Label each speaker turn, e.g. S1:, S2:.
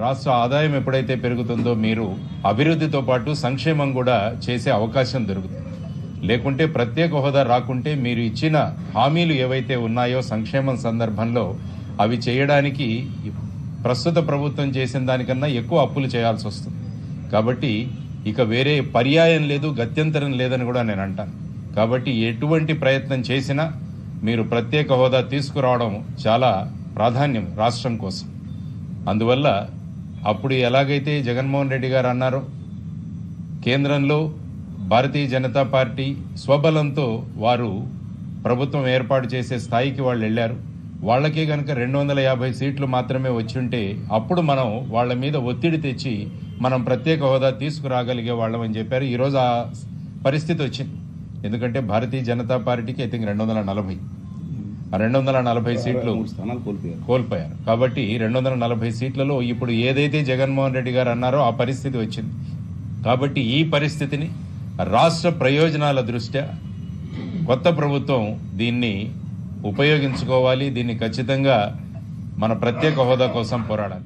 S1: రాష్ట్ర ఆదాయం ఎప్పుడైతే పెరుగుతుందో మీరు అభివృద్ధితో పాటు సంక్షేమం కూడా చేసే అవకాశం దొరుకుతుంది. లేకుంటే ప్రత్యేక హోదా రాకుంటే మీరు ఇచ్చిన హామీలు ఏవైతే ఉన్నాయో సంక్షేమం సందర్భంలో అవి చేయడానికి ప్రస్తుత ప్రభుత్వం చేసిన దానికన్నా ఎక్కువ అప్పులు చేయాల్సి వస్తుంది. కాబట్టి ఇక వేరే పర్యాయం లేదు, గత్యంతరం లేదని కూడా నేను అంటాను. కాబట్టి ఎటువంటి ప్రయత్నం చేసినా మీరు ప్రత్యేక హోదా తీసుకురావడం చాలా ప్రాధాన్యం రాష్ట్రం కోసం. అందువల్ల అప్పుడు ఎలాగైతే జగన్మోహన్ రెడ్డి గారు అన్నారో కేంద్రంలో భారతీయ జనతా పార్టీ స్వబలంతో వారు ప్రభుత్వం ఏర్పాటు చేసే స్థాయికి వాళ్ళు వెళ్లారు. వాళ్ళకే కనుక 250 సీట్లు మాత్రమే వచ్చుంటే అప్పుడు మనం వాళ్ళ మీద ఒత్తిడి తెచ్చి మనం ప్రత్యేక హోదా తీసుకురాగలిగే వాళ్ళం అని చెప్పారు. ఈరోజు ఆ పరిస్థితి వచ్చింది. ఎందుకంటే భారతీయ జనతా పార్టీకి ఐ థింక్ 240 సీట్లు కోల్పోయారు. కాబట్టి 240 సీట్లలో ఇప్పుడు ఏదైతే జగన్మోహన్ రెడ్డి గారు అన్నారో ఆ పరిస్థితి వచ్చింది. కాబట్టి ఈ పరిస్థితిని రాష్ట్ర ప్రయోజనాల దృష్ట్యా కొత్త ప్రభుత్వం దీన్ని ఉపయోగించుకోవాలి. దీన్ని ఖచ్చితంగా మన ప్రత్యేక హోదా కోసం పోరాడాలి.